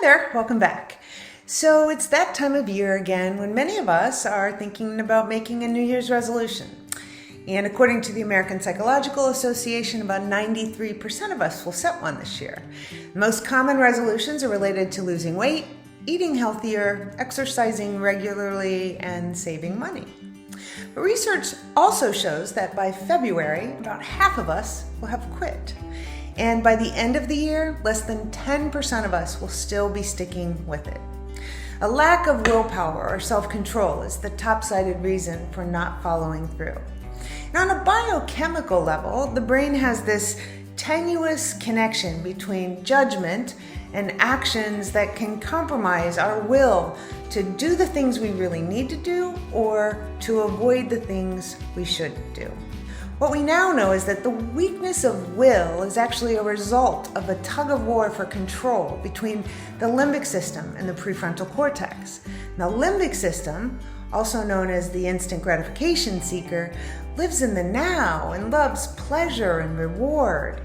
Hi there, welcome back. So it's that time of year again when many of us are thinking about making a New Year's resolution. And according to the American Psychological Association, about 93% of us will set one this year. The most common resolutions are related to losing weight, eating healthier, exercising regularly, and saving money. But research also shows that by February, about half of us will have quit. And by the end of the year, less than 10% of us will still be sticking with it. A lack of willpower or self-control is the top-cited reason for not following through. Now, on a biochemical level, the brain has this tenuous connection between judgment and actions that can compromise our will to do the things we really need to do or to avoid the things we shouldn't do. What we now know is that the weakness of will is actually a result of a tug of war for control between the limbic system and the prefrontal cortex. Now, limbic system, also known as the instant gratification seeker, lives in the now and loves pleasure and reward.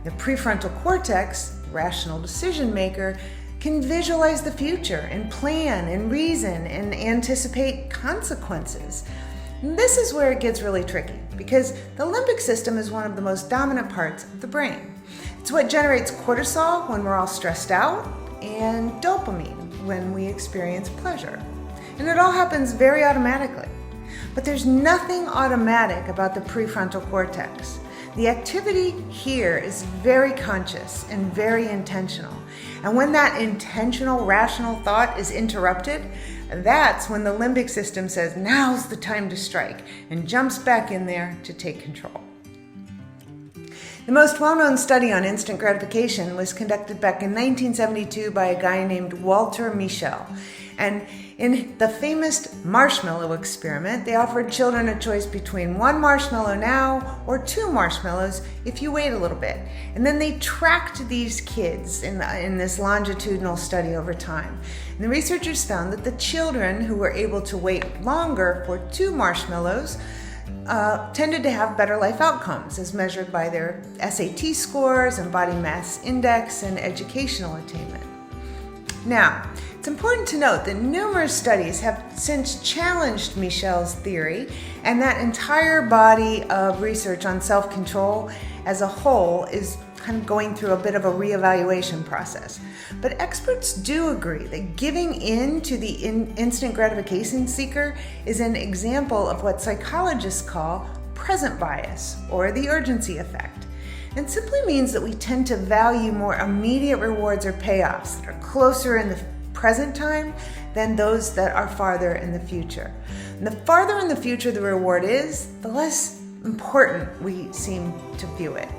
The prefrontal cortex, rational decision maker, can visualize the future and plan and reason and anticipate consequences. And this is where it gets really tricky because the limbic system is one of the most dominant parts of the brain. It's what generates cortisol when we're all stressed out and dopamine when we experience pleasure. And it all happens very automatically. But there's nothing automatic about the prefrontal cortex. The activity here is very conscious and very intentional. And when that intentional, rational thought is interrupted, that's when the limbic system says, now's the time to strike, and jumps back in there to take control. The most well-known study on instant gratification was conducted back in 1972 by a guy named Walter Mischel. And in the famous Marshmallow Experiment, they offered children a choice between 1 marshmallow now or 2 marshmallows if you wait a little bit. And then they tracked these kids in this longitudinal study over time. And the researchers found that the children who were able to wait longer for 2 marshmallows tended to have better life outcomes as measured by their SAT scores and body mass index and educational attainment. Now, it's important to note that numerous studies have since challenged Mischel's theory, and that entire body of research on self-control as a whole is kind of going through a bit of a reevaluation process. But experts do agree that giving in to the instant gratification seeker is an example of what psychologists call present bias or the urgency effect. It simply means that we tend to value more immediate rewards or payoffs that are closer in the present time than those that are farther in the future. And the farther in the future the reward is, the less important we seem to view it,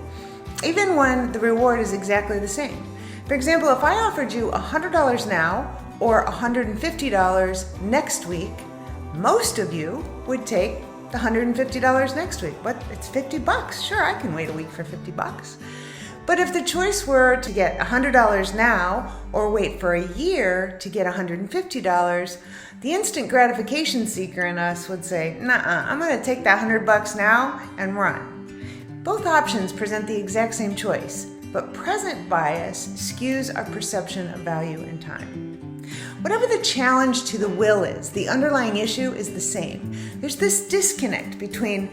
even when the reward is exactly the same. For example, if I offered you $100 now or $150 next week, most of you would take the $150 next week. But it's $50. Sure, I can wait a week for $50. But if the choice were to get $100 now or wait for a year to get $150, the instant gratification seeker in us would say, "Nuh-uh, I'm going to take that $100 now and run." Both options present the exact same choice, but present bias skews our perception of value and time. Whatever the challenge to the will is, the underlying issue is the same. There's this disconnect between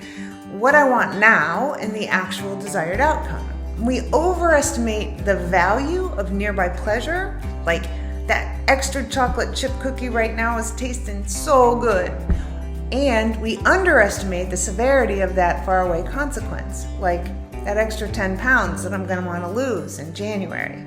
what I want now and the actual desired outcome. We overestimate the value of nearby pleasure, like that extra chocolate chip cookie right now is tasting so good. And we underestimate the severity of that faraway consequence, like that extra 10 pounds that I'm going to want to lose in January.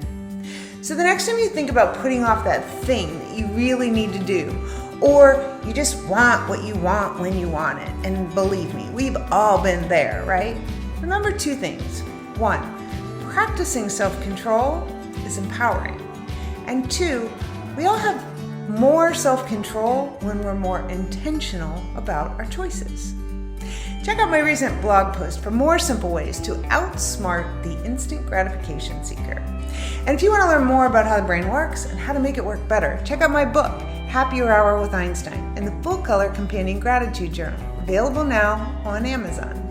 So the next time you think about putting off that thing that you really need to do, or you just want what you want when you want it, and believe me, we've all been there, right? Remember 2 things. 1, practicing self-control is empowering. And 2, we all have more self-control when we're more intentional about our choices. Check out my recent blog post for more simple ways to outsmart the instant gratification seeker. And if you want to learn more about how the brain works and how to make it work better, check out my book, Happier Hour with Einstein, and the full-color companion gratitude journal, available now on Amazon.